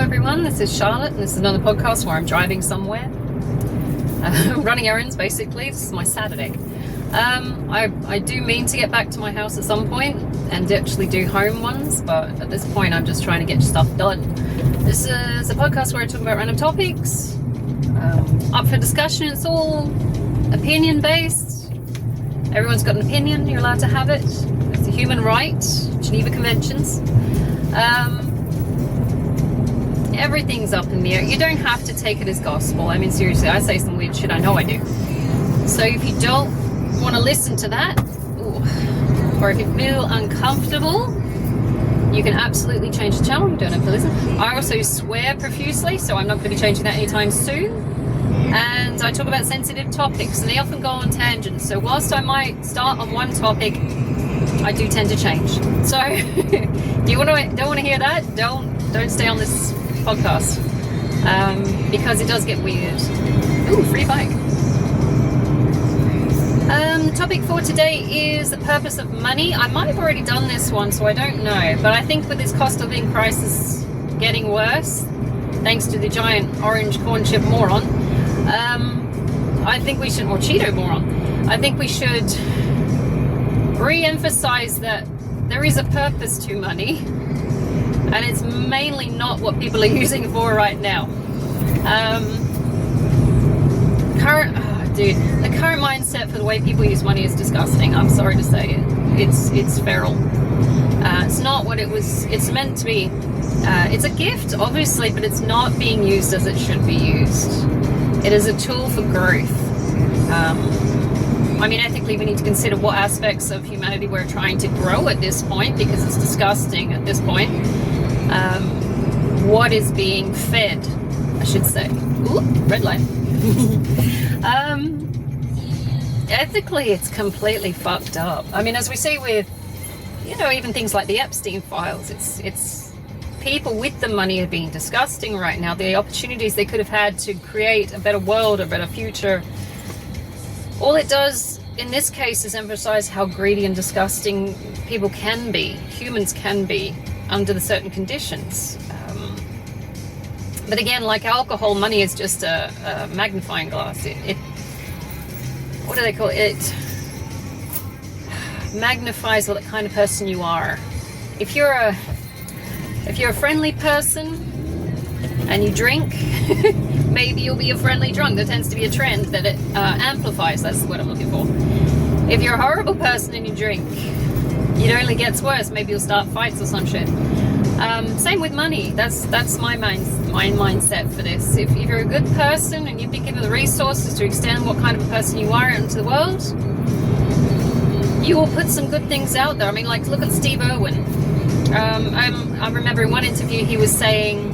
everyone, this is Charlotte and this is another podcast where I'm driving somewhere, running errands basically. This is my Saturday. I do mean to get back to my house at some point and actually do home ones, but at this point I'm just trying to get stuff done. This is a podcast where I talk about random topics, up for discussion. It's all opinion based. Everyone's got an opinion, you're allowed to have it. It's a human right, Geneva Conventions. Everything's up in the air. You don't have to take it as gospel. I mean, seriously, I say some weird shit. I know I do. So if you don't want to listen to that, or if you feel uncomfortable, you can absolutely change the channel. You don't have to listen. I also swear profusely, so I'm not going to be changing that anytime soon. And I talk about sensitive topics, and they often go on tangents. So whilst I might start on one topic, I do tend to change. So if you don't want to hear that, don't stay on this podcast, because it does get weird. Ooh, free bike. The topic for today is the purpose of money. I might have already done this one, so I don't know, but I think with this cost of living crisis getting worse, thanks to the giant orange corn chip moron, I think we should, or Cheeto moron, I think we should re-emphasize that there is a purpose to money, and it's mainly not what people are using it for right now. The current mindset for the way people use money is disgusting. I'm sorry to say it. It's feral. It's not what it was. It's meant to be. It's a gift, obviously, but it's not being used as it should be used. It is a tool for growth. I mean, ethically, we need to consider what aspects of humanity we're trying to grow at this point, because it's disgusting at this point. What is being fed, I should say. Ooh, red light. Ethically, it's completely fucked up. I mean, as we see with, even things like the Epstein files, it's people with the money are being disgusting right now. The opportunities they could have had to create a better world, a better future. All it does in this case is emphasize how greedy and disgusting people can be, humans can be, under the certain conditions. But again, like alcohol, money is just a magnifying glass. It what do they call it? It magnifies what kind of person you are. If you're a friendly person and you drink, maybe you'll be a friendly drunk. There tends to be a trend that it amplifies. That's what I'm looking for. If you're a horrible person and you drink, it only gets worse. Maybe you'll start fights or some shit. Same with money. That's my mindset for this. If you're a good person and you've been given the resources to extend what kind of a person you are into the world, you will put some good things out there. I mean, like, look at Steve Irwin. I remember in one interview he was saying,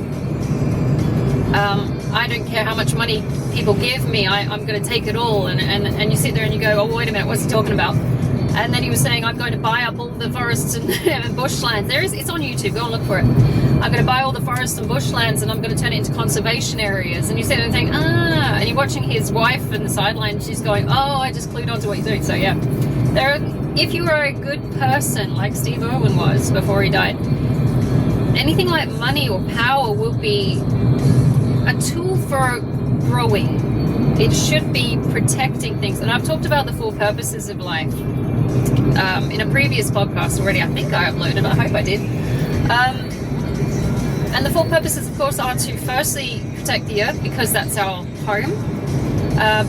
I don't care how much money people give me, I'm going to take it all. And you sit there and you go, oh, wait a minute, what's he talking about? And then he was saying, I'm going to buy up all the forests and bushlands. It's on YouTube, go and look for it. I'm going to buy all the forests and bushlands and I'm going to turn it into conservation areas. And you sit there and think, and you're watching his wife in the sideline, she's going, oh, I just clued on to what he's doing. So yeah, if you are a good person like Steve Irwin was before he died, anything like money or power will be a tool for growing. It should be protecting things. And I've talked about the 4 purposes of life in a previous podcast already. I think I uploaded, I hope I did. And the 4 purposes, of course, are to firstly protect the earth, because that's our home.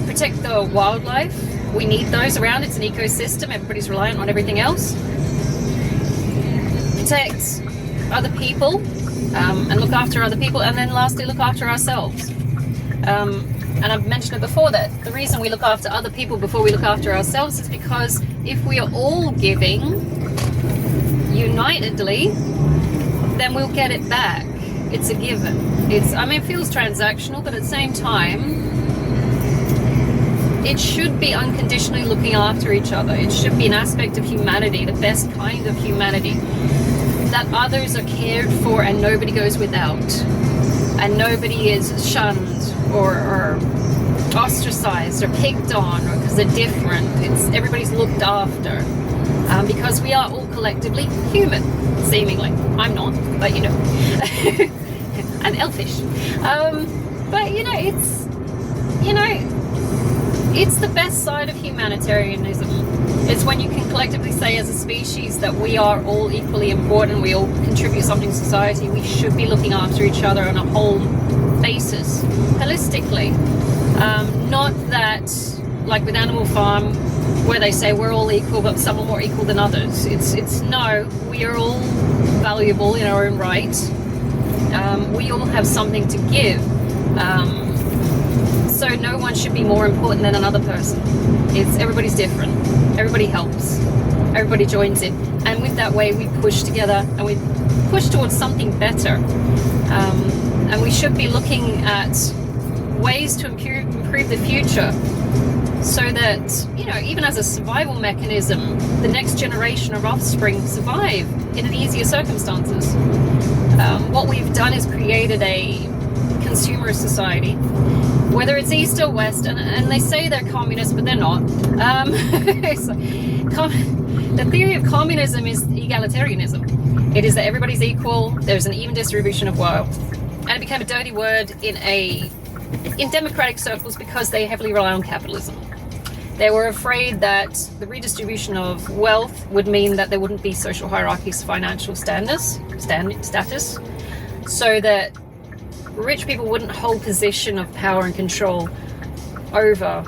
Protect the wildlife. We need those around. It's an ecosystem. Everybody's reliant on everything else. Protect other people, and look after other people. And then lastly, look after ourselves. And I've mentioned it before that the reason we look after other people before we look after ourselves is because if we are all giving unitedly, then we'll get it back. It's a given. It feels transactional, but at the same time, it should be unconditionally looking after each other. It should be an aspect of humanity, the best kind of humanity, that others are cared for and nobody goes without. And nobody is shunned or ostracized or picked on, or because they're different. Everybody's looked after, because we are all collectively human, seemingly. I'm not, but hellfish. But it's the best side of humanitarianism. It's when you can collectively say as a species that we are all equally important, we all contribute something to society, we should be looking after each other on a whole basis, holistically. Not that, like with Animal Farm, where they say we're all equal, but some are more equal than others. It's no, we are all valuable in our own right. We all have something to give. So no one should be more important than another person. Everybody's different. Everybody helps. Everybody joins in. And with that way, we push together and we push towards something better. And we should be looking at ways to improve the future so that, even as a survival mechanism, the next generation of offspring survive in easier circumstances. What we've done is created a consumer society, whether it's east or west, and they say they're communist, but they're not. The theory of communism is egalitarianism. It is that everybody's equal, there's an even distribution of wealth, and it became a dirty word in democratic circles because they heavily rely on capitalism. They were afraid that the redistribution of wealth would mean that there wouldn't be social hierarchies, financial status, so that rich people wouldn't hold position of power and control over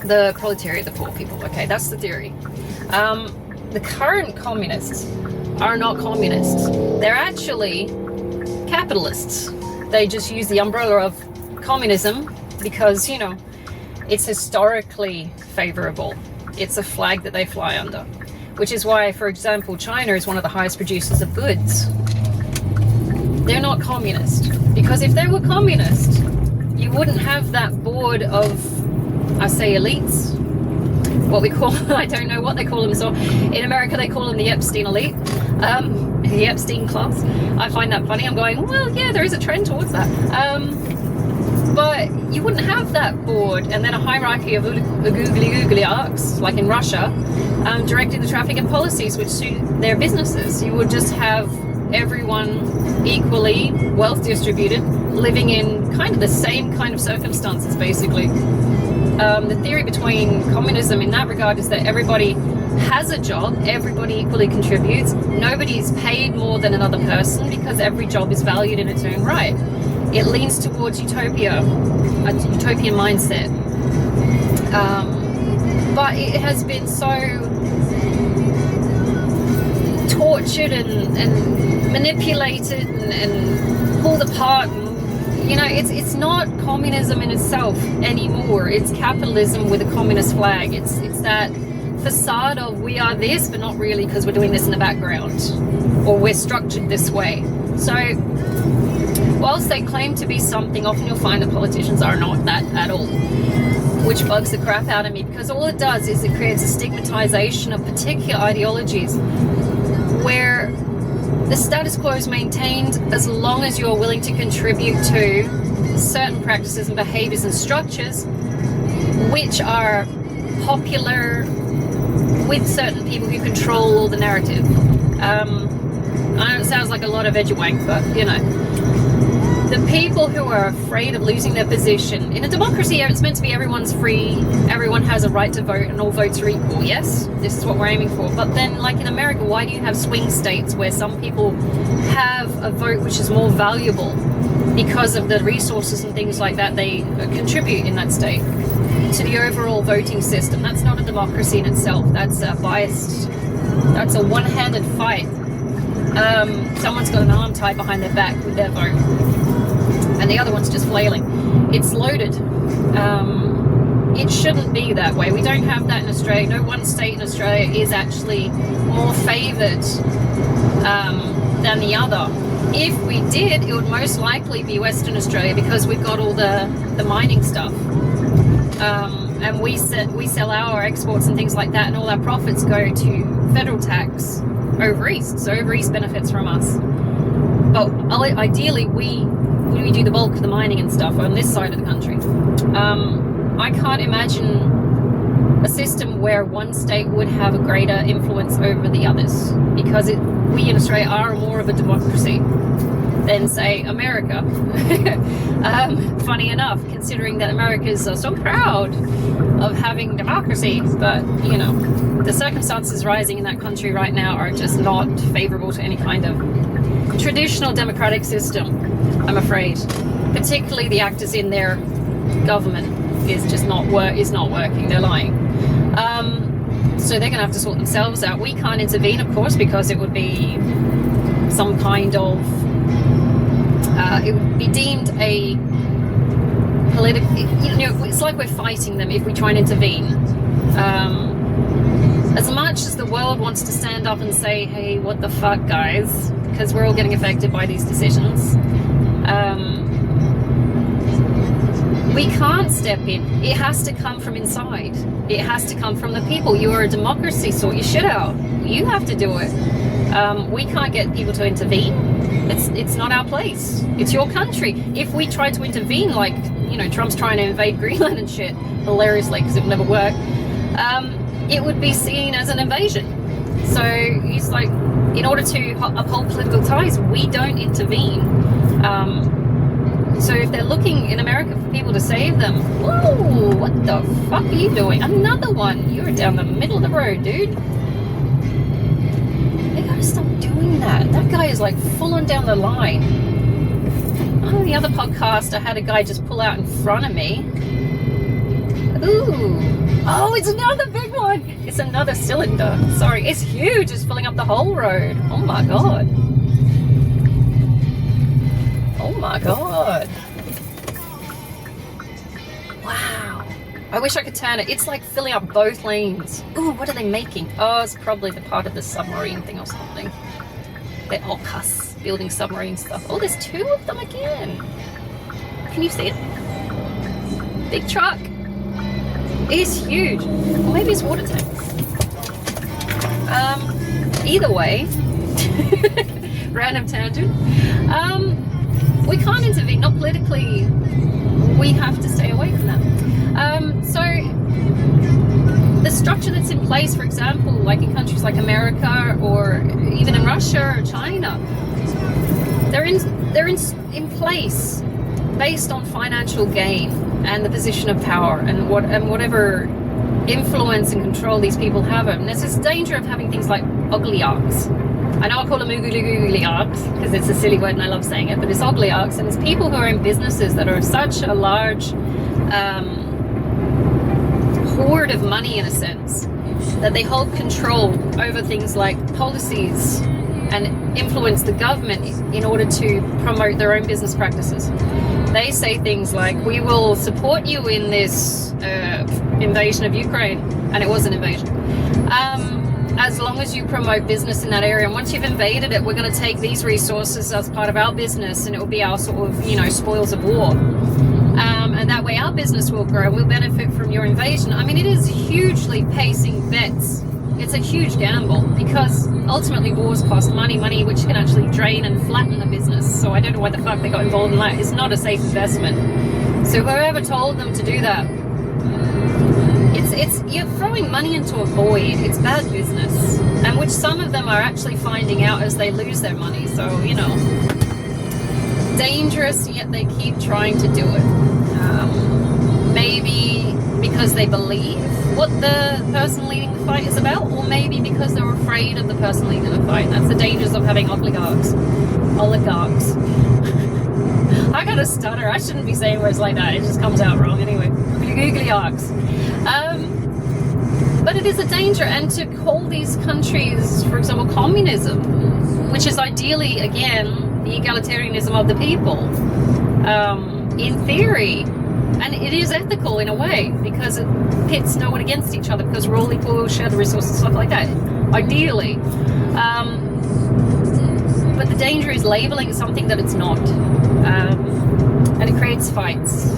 the proletariat, the poor people. Okay, that's the theory. The current communists are not communists. They're actually capitalists. They just use the umbrella of communism because, it's historically favorable. It's a flag that they fly under, which is why, for example, China is one of the highest producers of goods. They're not communist, because if they were communist, you wouldn't have that board of, I say, elites, what we call, I don't know what they call them. So in America, they call them the Epstein elite, the Epstein class. I find that funny. I'm going, well, yeah, there is a trend towards that. But you wouldn't have that board and then a hierarchy of googly arcs, like in Russia, directing the traffic and policies which suit their businesses. You would just have everyone equally wealth distributed, living in kind of the same kind of circumstances, basically. The theory between communism in that regard is that everybody has a job, everybody equally contributes, nobody is paid more than another person because every job is valued in its own right. It leans towards utopia, a utopian mindset. But it has been so tortured and manipulated and pulled apart. It's not communism in itself anymore. It's capitalism with a communist flag. It's that facade of we are this, but not really, because we're doing this in the background, or we're structured this way. So whilst they claim to be something, often you'll find that politicians are not that at all, which bugs the crap out of me, because all it does is it creates a stigmatization of particular ideologies where the status quo is maintained as long as you're willing to contribute to certain practices and behaviors and structures which are popular with certain people who control all the narrative. I know it sounds like a lot of edgewank, but the people who are afraid of losing their position in a democracy, it's meant to be everyone's free, everyone has a right to vote, and all votes are equal. Yes, this is what we're aiming for. But then, like in America, why do you have swing states where some people have a vote which is more valuable because of the resources and things like that they contribute in that state to the overall voting system? That's not a democracy in itself. That's a biased, that's a one-handed fight. Someone's got an arm tied behind their back with their vote, and the other one's just flailing. It's loaded. It shouldn't be that way. We don't have that in Australia. No one state in Australia is actually more favoured than the other. If we did, it would most likely be Western Australia, because we've got all the mining stuff. And we sell our exports and things like that, and all our profits go to federal tax over east. So over east benefits from us. But ideally, we do the bulk of the mining and stuff on this side of the country. I can't imagine a system where one state would have a greater influence over the others, because we in Australia are more of a democracy. than, say, America. Funny enough, considering that America is so proud of having democracy, but you know, the circumstances rising in that country right now are just not favorable to any kind of traditional democratic system, I'm afraid. Particularly the actors in their government is just not working. They're lying. So they're going to have to sort themselves out. We can't intervene, of course, because it would be some kind of it would be deemed a political, you know, it's like we're fighting them if we try and intervene. As much as the world wants to stand up and say, hey, what the fuck, guys, because we're all getting affected by these decisions, we can't step in. It has to come from inside. It has to come from the people. You are a democracy, sort your shit out. You have to do it. We can't get people to intervene. It's not our place. It's your country. If we try to intervene, like, you know, Trump's trying to invade Greenland and shit, hilariously, because it would never work, it would be seen as an invasion. So it's like, in order to uphold political ties, we don't intervene. So if they're looking in America for people to save them, whoa, what the fuck are you doing? Another one. You're down the middle of the road, dude. They gotta stop doing that. That guy is like full on down the line. On the other podcast, I had a guy just pull out in front of me. Ooh. Oh, it's another big one. It's another cylinder. Sorry, it's huge. It's filling up the whole road. Oh my god. Oh my god. Wow. I wish I could turn it. It's like filling up both lanes. Ooh, what are they making? Oh, it's probably the part of the submarine thing or something. They're AUKUS, building submarine stuff. Oh, there's two of them again. Can you see it? Big truck. It's huge. Or maybe it's water tanks. Either way. Random tangent. We can't intervene, not politically. We have to stay away from that. So the structure that's in place, for example, like in countries like America or even in Russia or China, they're in place based on financial gain and the position of power and whatever influence and control these people have. And there's this danger of having things like oligarchs. I know I call them oligarchs because it's a silly word and I love saying it, but it's oligarchs, and it's people who are in businesses that are such a large hoard of money, in a sense, that they hold control over things like policies and influence the government in order to promote their own business practices. They say things like, we will support you in this invasion of Ukraine, and it was an invasion, as long as you promote business in that area. And once you've invaded it, we're going to take these resources as part of our business, and it will be our sort of, you know, spoils of war. And that way our business will grow. We'll benefit from your invasion. I mean, it is hugely pacing bets. It's a huge gamble, because ultimately wars cost money which can actually drain and flatten the business. So I don't know why the fuck they got involved in that. It's not a safe investment. So whoever told them to do that, it's you're throwing money into a void. It's bad business, and which some of them are actually finding out as they lose their money. So, you know, dangerous, yet they keep trying to do it. Maybe because they believe what the person leading the fight is about, or maybe because they're afraid of the person leading the fight. That's the dangers of having oligarchs. I got a stutter. I shouldn't be saying words like that. It just comes out wrong anyway. Oligarchs. But it is a danger, and to call these countries, for example, communism, which is ideally, again, the egalitarianism of the people, in theory, and it is ethical in a way, because it pits no one against each other, because we're all equal, we'll share the resources, stuff like that, ideally. But the danger is labeling something that it's not, and it creates fights.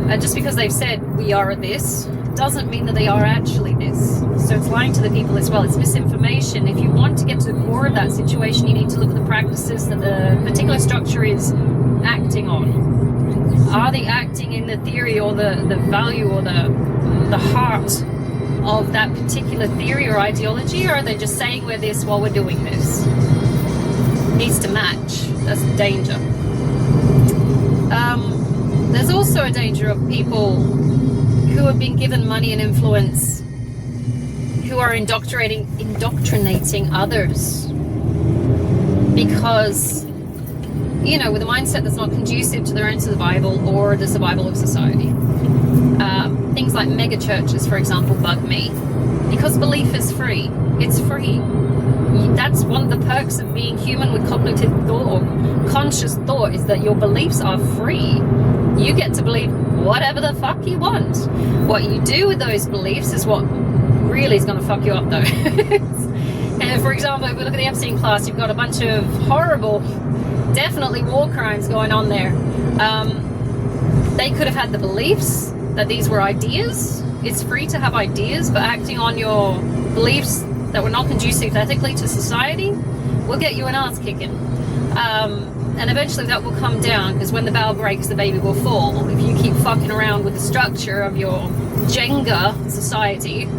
And just because they've said we are this doesn't mean that they are actually this. So it's lying to the people as well. It's misinformation. If you want to get to the core of that situation, you need to look at the practices that the particular structure is acting on. Are they acting in the theory or the value or the heart of that particular theory or ideology, or are they just saying we're this while we're doing this? needs to match. That's the danger. There's also a danger of people who have been given money and influence who are indoctrinating others because, you know, with a mindset that's not conducive to their own survival or the survival of society. Things like mega churches, for example, bug me because belief is free. It's free. That's one of the perks of being human with cognitive thought or conscious thought, is that your beliefs are free. You get to believe whatever the fuck you want. What you do with those beliefs is what really is going to fuck you up, though. And for example, if we look at the Epstein class, you've got a bunch of horrible, definitely war crimes going on there. They could have had the beliefs that these were ideas. It's free to have ideas, but acting on your beliefs that were not conducive ethically to society will get you an ass kicking. And eventually that will come down, because when the bough breaks, the baby will fall. If you keep fucking around with the structure of your Jenga society,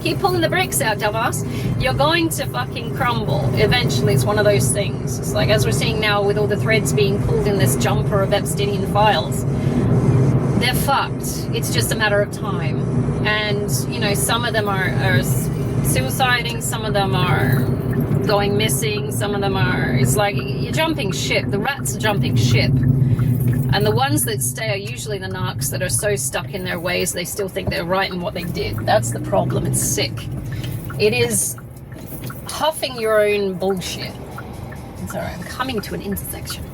keep pulling the bricks out, dumbass, you're going to fucking crumble. Eventually, it's one of those things. It's like, as we're seeing now with all the threads being pulled in this jumper of Epsteinian files, they're fucked. It's just a matter of time. And, you know, some of them are suiciding, some of them are going missing, some of them are, it's like you're jumping ship. The rats are jumping ship. And the ones that stay are usually the narcs that are so stuck in their ways they still think they're right in what they did. That's the problem. It's sick. It is huffing your own bullshit. It's alright, I'm coming to an intersection.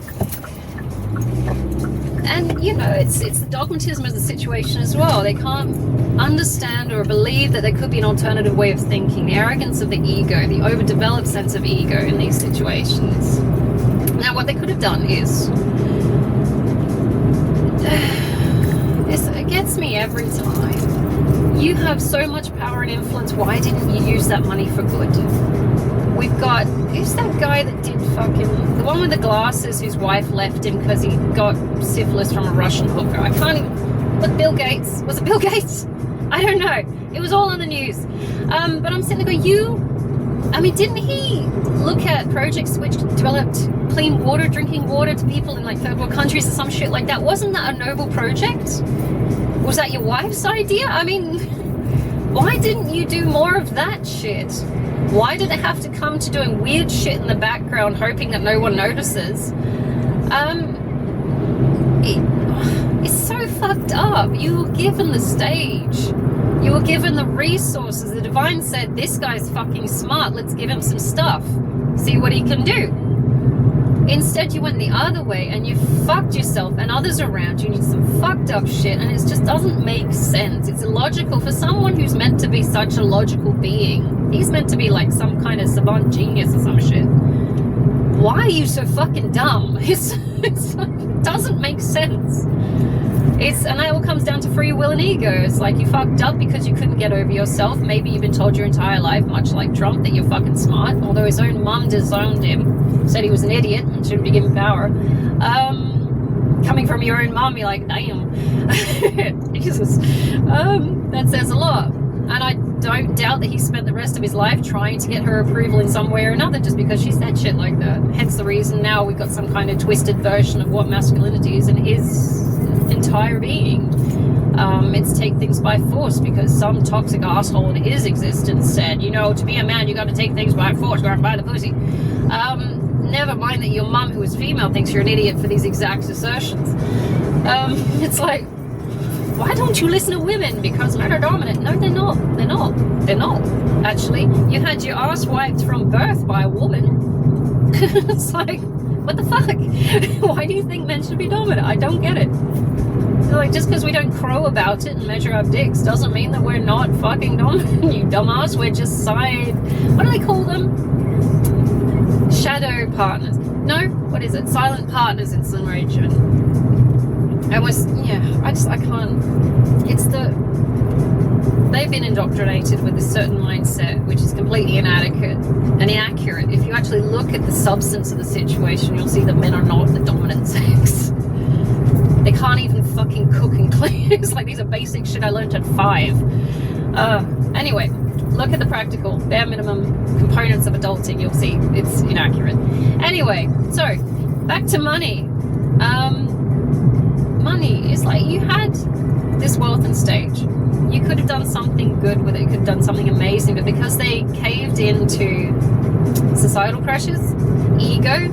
And, you know, it's the dogmatism of the situation as well. They can't understand or believe that there could be an alternative way of thinking. The arrogance of the ego, the overdeveloped sense of ego in these situations. Now, what they could have done is, it gets me every time. You have so much power and influence. Why didn't you use that money for good? We've got, who's that guy that did fucking, the one with the glasses whose wife left him because he got syphilis from a Russian hooker? I can't even, but Bill Gates, was it Bill Gates? I don't know. It was all on the news. But I'm sitting there going, didn't he look at projects which developed clean water, drinking water to people in like third world countries or some shit like that? Wasn't that a noble project? Was that your wife's idea? I mean, why didn't you do more of that shit? Why did it have to come to doing weird shit in the background, hoping that no one notices? It's so fucked up. You were given the stage. You were given the resources. The divine said, this guy's fucking smart. Let's give him some stuff. See what he can do. Instead, you went the other way and you fucked yourself and others around you. You did some fucked up shit, and it just doesn't make sense. It's illogical for someone who's meant to be such a logical being. He's meant to be like some kind of savant genius or some shit. Why are you so fucking dumb? It doesn't make sense. And that all comes down to free will and ego. It's like you fucked up because you couldn't get over yourself. Maybe you've been told your entire life, much like Trump, that you're fucking smart, although his own mum disowned him, said he was an idiot and shouldn't be given power. Coming from your own mum, you're like, damn. Jesus. That says a lot. And I don't doubt that he spent the rest of his life trying to get her approval in some way or another just because she said shit like that. Hence the reason now we've got some kind of twisted version of what masculinity is in his entire being. It's take things by force because some toxic asshole in his existence said, you know, to be a man you got to take things by force, go out and buy the pussy. Never mind that your mum, who is female, thinks you're an idiot for these exact assertions. It's like, why don't you listen to women? Because men are dominant. No, they're not. They're not. They're not. Actually, you had your ass wiped from birth by a woman. It's like, what the fuck? Why do you think men should be dominant? I don't get it. Like, just because we don't crow about it and measure our dicks doesn't mean that we're not fucking dominant, you dumbass. We're just what do they call them? Shadow partners. No, what is it? Silent partners in some region. And I can't. They've been indoctrinated with a certain mindset which is completely inadequate and inaccurate. If you actually look at the substance of the situation, you'll see that men are not the dominant sex. They can't even fucking cook and clean. It's like, these are basic shit I learned at 5. Anyway, Look at the practical, bare minimum components of adulting. You'll see it's inaccurate. Anyway, so back to money. Money is like, you had this wealth and stage. You could have done something good with it. You could have done something amazing, but because they caved into societal pressures, ego,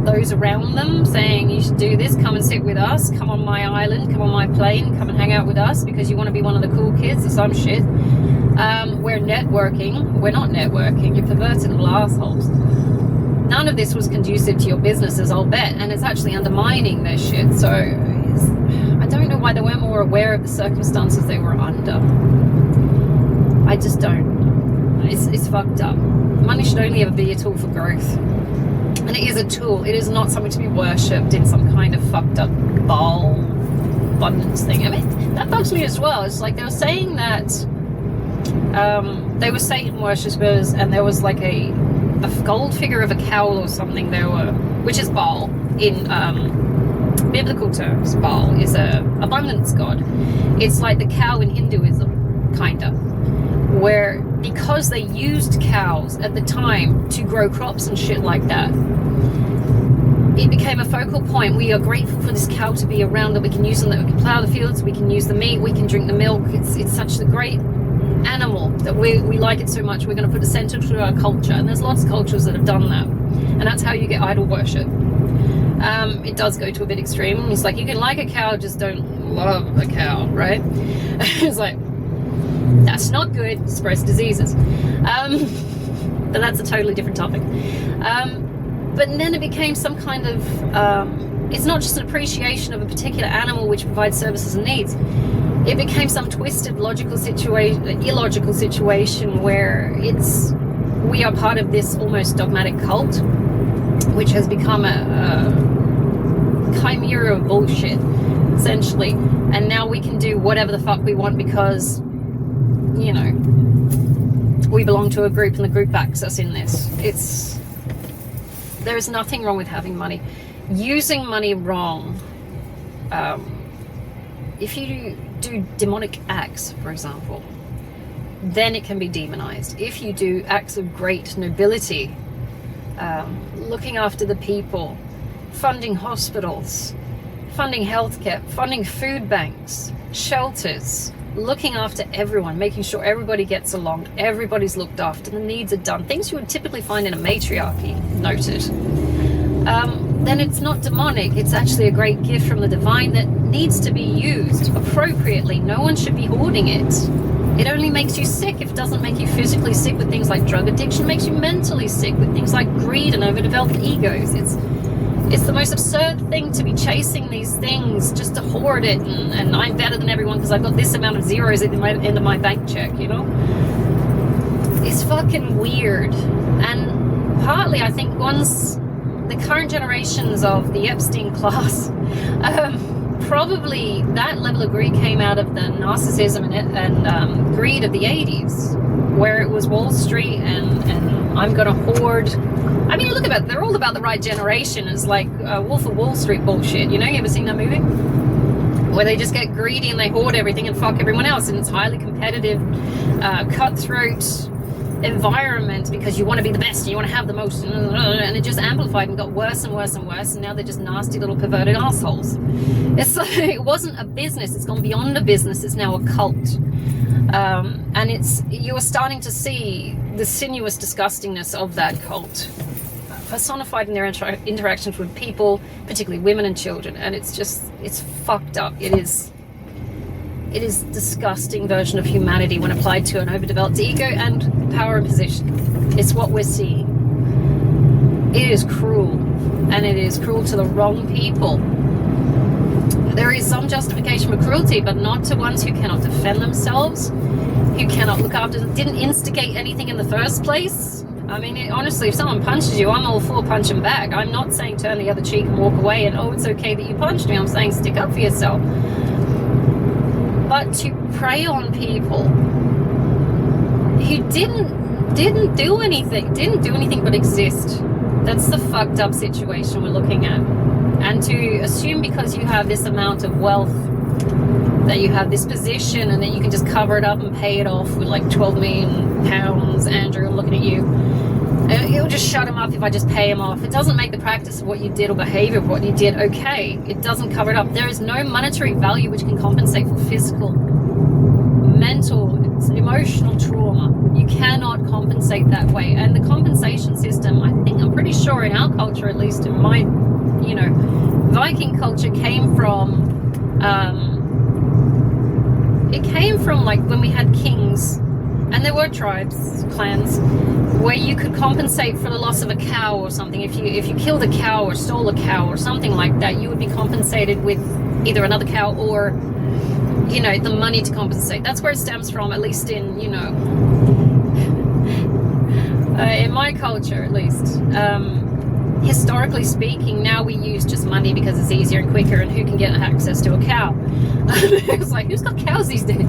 those around them saying you should do this, come and sit with us, come on my island, come on my plane, come and hang out with us because you want to be one of the cool kids or some shit. We're networking. We're not networking. You're perverted little assholes. None of this was conducive to your businesses, I'll bet, and it's actually undermining their shit. So I don't know why they weren't more aware of the circumstances they were under. I just don't. It's fucked up. Money should only ever be a tool for growth. And it is a tool. It is not something to be worshipped in some kind of fucked up Baal abundance thing. I mean, that bugs me as well. It's like they were saying that they were Satan worshippers, and there was like a gold figure of a cow or something there were, which is Baal in biblical terms. Baal is a abundance god. It's like the cow in Hinduism, kinda, where because they used cows at the time to grow crops and shit like that, it became a focal point. We are grateful for this cow to be around, that we can use them, that we can plow the fields, we can use the meat, we can drink the milk. It's such a great animal that we like it so much. We're going to put a center to our culture, and there's lots of cultures that have done that, and that's how you get idol worship. It does go to a bit extreme. It's like you can like a cow, just don't love a cow, right? It's like, that's not good. It spreads diseases. But that's a totally different topic. But then it became some kind of it's not just an appreciation of a particular animal which provides services and needs. It became some twisted illogical situation where we are part of this almost dogmatic cult, which has become a chimera of bullshit, essentially. And now we can do whatever the fuck we want because, you know, we belong to a group and the group backs us in this. There is nothing wrong with having money. Using money wrong, if you do demonic acts, for example, then it can be demonized. If you do acts of great nobility, looking after the people, funding hospitals, funding healthcare, funding food banks, shelters, looking after everyone, making sure everybody gets along, everybody's looked after, the needs are done, things you would typically find in a matriarchy, noted, then it's not demonic. It's actually a great gift from the divine that needs to be used appropriately. No one should be hoarding it. It only makes you sick if it doesn't make you physically sick with things like drug addiction. It makes you mentally sick with things like greed and overdeveloped egos. It's the most absurd thing to be chasing these things just to hoard it, and I'm better than everyone because I've got this amount of zeros at the end of my bank check, you know? It's fucking weird. And partly I think once the current generations of the Epstein class, probably that level of greed came out of the narcissism and greed of the 80s, where it was Wall Street and I'm gonna hoard. I mean, look at it, they're all about the right generation. It's like Wolf of Wall Street bullshit, you know? You ever seen that movie? Where they just get greedy and they hoard everything and fuck everyone else, and it's highly competitive, cutthroat environment because you want to be the best and you want to have the most, and it just amplified and got worse and worse and worse, and now they're just nasty little perverted assholes. It's like, it wasn't a business, it's gone beyond a business, it's now a cult. And you're starting to see the sinuous disgustingness of that cult personified in their interactions with people, particularly women and children, and it's fucked up. It is a disgusting version of humanity when applied to an overdeveloped ego and power and position. It's what we're seeing. It is cruel, and it is cruel to the wrong people. There is some justification for cruelty, but not to ones who cannot defend themselves, who cannot look after, didn't instigate anything in the first place. I mean, honestly, if someone punches you, I'm all for punching back. I'm not saying turn the other cheek and walk away and, oh, it's okay that you punched me. I'm saying stick up for yourself. But to prey on people who didn't do anything but exist, that's the fucked up situation we're looking at. And to assume because you have this amount of wealth that you have this position and then you can just cover it up and pay it off with like 12 million pounds. Andrew, I'm looking at you. It'll just shut him up if I just pay him off. It doesn't make the practice of what you did or behavior of what you did okay. It doesn't cover it up. There is no monetary value which can compensate for physical, mental, emotional trauma. You cannot compensate that way. And the compensation system, I'm pretty sure in our culture, at least in my, Viking culture, came from, it came from like when we had kings, and there were tribes, clans, where you could compensate for the loss of a cow or something. If you killed a cow or stole a cow or something like that, you would be compensated with either another cow or, the money to compensate. That's where it stems from, at least in, in my culture, at least. Historically speaking, now we use just money because it's easier and quicker, and who can get access to a cow? It's like, who's got cows these days?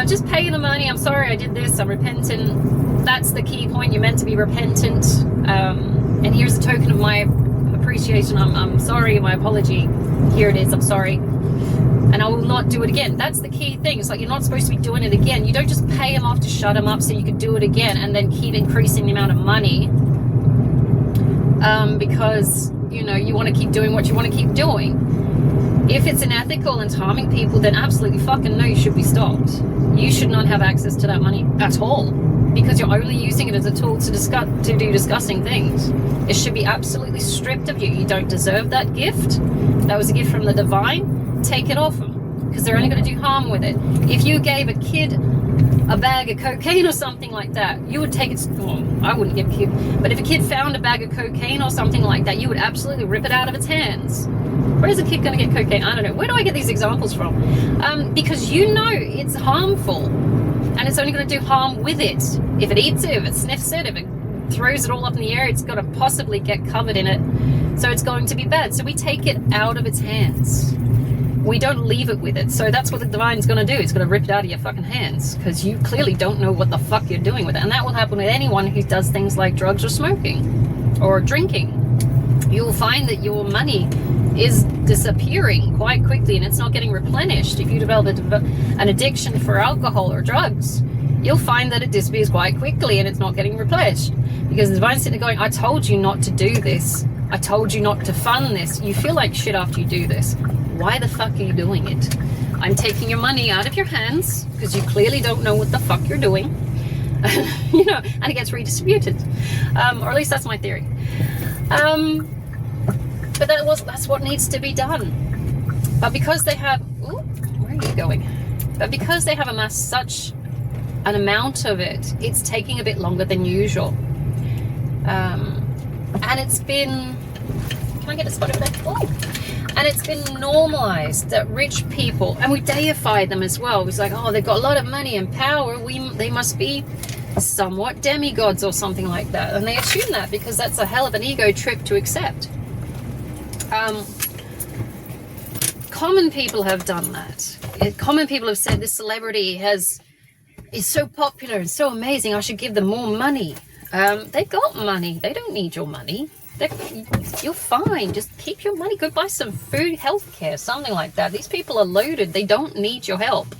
Just pay the money. I'm sorry I did this. I'm repentant. That's the key point. You're meant to be repentant. And here's a token of my appreciation. I'm sorry. My apology. Here it is. I'm sorry. And I will not do it again. That's the key thing. It's like, you're not supposed to be doing it again. You don't just pay him off to shut him up so you can do it again and then keep increasing the amount of money. Because, you want to keep doing what you want to keep doing. If it's unethical and harming people, then absolutely fucking no, you should be stopped. You should not have access to that money at all, because you're only using it as a tool to do disgusting things. It should be absolutely stripped of you. You don't deserve that gift. That was a gift from the divine. Take it off them, because they're only going to do harm with it. If you gave a kid a bag of cocaine or something like that, you would take it. Well, I wouldn't give a kid, but if a kid found a bag of cocaine or something like that, you would absolutely rip it out of its hands. Where is a kid going to get cocaine? I don't know. Where do I get these examples from? Because it's harmful, and it's only going to do harm with it. If it eats it, if it sniffs it, if it throws it all up in the air, it's going to possibly get covered in it. So it's going to be bad. So we take it out of its hands. We don't leave it with it. So that's what the divine's going to do. It's going to rip it out of your fucking hands, because you clearly don't know what the fuck you're doing with it. And that will happen with anyone who does things like drugs or smoking or drinking. You'll find that your money is disappearing quite quickly, and it's not getting replenished. If you develop an addiction for alcohol or drugs, you'll find that it disappears quite quickly and it's not getting replenished, because the divine's sitting there going, I told you not to do this. I told you not to fund this. You feel like shit after you do this. Why the fuck are you doing it? I'm taking your money out of your hands because you clearly don't know what the fuck you're doing. And it gets redistributed. Or at least that's my theory. But that's what needs to be done. But because they have, where are you going? But because they have amassed such an amount of it, it's taking a bit longer than usual. And it's been, can I get a spot over there? Oh. And it's been normalized that rich people, and we deify them as well. It's like, oh, they've got a lot of money and power. They must be somewhat demigods or something like that. And they assume that because that's a hell of an ego trip to accept. Common people have done that. Common people have said this celebrity is so popular and so amazing, I should give them more money. They've got money. They don't need your money. You're fine. Just keep your money. Go buy some food, healthcare, something like that. These people are loaded. They don't need your help.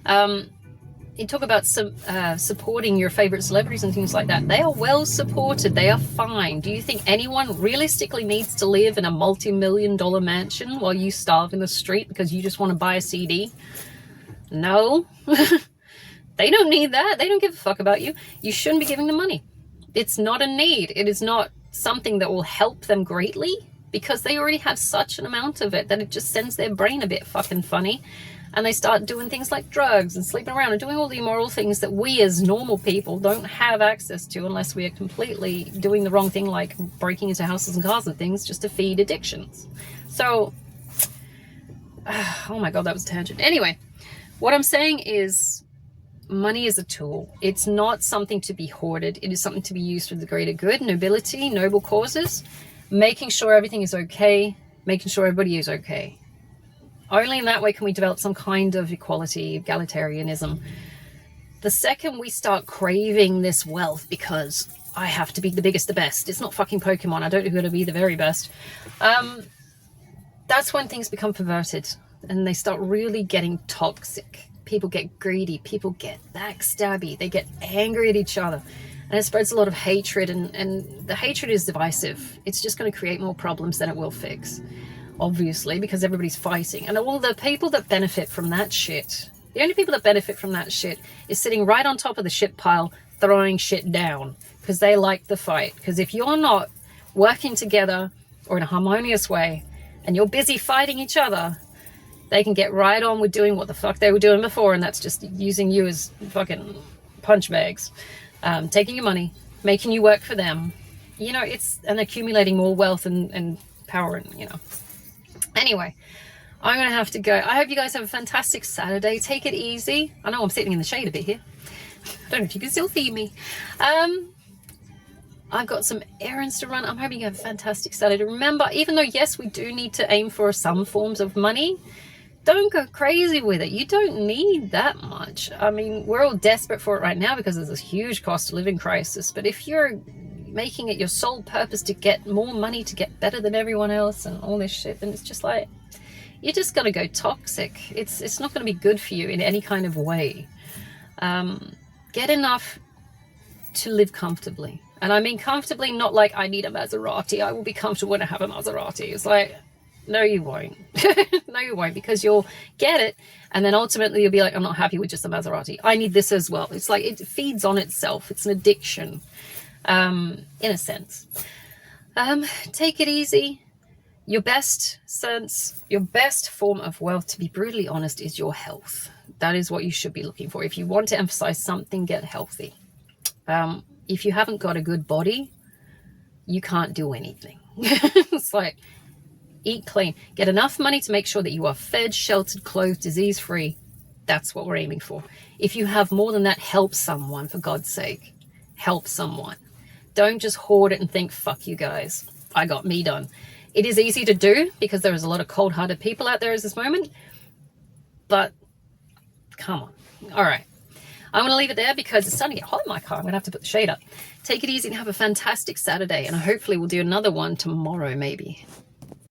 You talk about supporting your favorite celebrities and things like that. They are well supported. They are fine. Do you think anyone realistically needs to live in a multi-million-dollar mansion while you starve in the street because you just want to buy a CD? No. They don't need that. They don't give a fuck about you. You shouldn't be giving them money. It's not a need. It is not something that will help them greatly, because they already have such an amount of it that it just sends their brain a bit fucking funny, and they start doing things like drugs and sleeping around and doing all the immoral things that we as normal people don't have access to unless we are completely doing the wrong thing, like breaking into houses and cars and things just to feed addictions. So oh my god, that was a tangent. Anyway, what I'm saying is, money is a tool. It's not something to be hoarded. It is something to be used for the greater good, nobility, noble causes, making sure everything is okay, making sure everybody is okay. Only in that way can we develop some kind of equality, egalitarianism. The second we start craving this wealth because I have to be the biggest, the best, it's not fucking Pokemon, I don't know who to be the very best, that's when things become perverted. and they start really getting toxic. People get greedy, people get backstabby, they get angry at each other, and it spreads a lot of hatred, and the hatred is divisive. It's just going to create more problems than it will fix, obviously, because everybody's fighting. And all the people that benefit from that shit, the only people that benefit from that shit is sitting right on top of the shit pile, throwing shit down, because they like the fight. Because if you're not working together or in a harmonious way, and you're busy fighting each other, they can get right on with doing what the fuck they were doing before, and that's just using you as fucking punch bags, taking your money, making you work for them. You know, it's and accumulating more wealth and power, and you know. Anyway, I'm gonna have to go. I hope you guys have a fantastic Saturday. Take it easy. I know I'm sitting in the shade a bit here. I don't know if you can still see me. I've got some errands to run. I'm hoping you have a fantastic Saturday. Remember, even though, yes, we do need to aim for some forms of money, don't go crazy with it. You don't need that much. I mean, we're all desperate for it right now because there's this huge cost of living crisis. But if you're making it your sole purpose to get more money, to get better than everyone else and all this shit, then it's just like, you're just going to go toxic. It's not going to be good for you in any kind of way. Get enough to live comfortably. And I mean comfortably, not like I need a Maserati. I will be comfortable when I have a Maserati. It's like, no, you won't. No, you won't, because you'll get it. And then ultimately you'll be like, I'm not happy with just a Maserati. I need this as well. It's like, it feeds on itself. It's an addiction, in a sense. Take it easy. Your best form of wealth, to be brutally honest, is your health. That is what you should be looking for. If you want to emphasize something, get healthy. If you haven't got a good body, you can't do anything. It's like, eat clean. Get enough money to make sure that you are fed, sheltered, clothed, disease-free. That's what we're aiming for. If you have more than that, help someone, for God's sake. Help someone. Don't just hoard it and think, fuck you guys, I got me done. It is easy to do because there is a lot of cold-hearted people out there at this moment. But come on. All right. I'm going to leave it there because it's starting to get hot in my car. I'm going to have to put the shade up. Take it easy and have a fantastic Saturday. And hopefully we'll do another one tomorrow, maybe.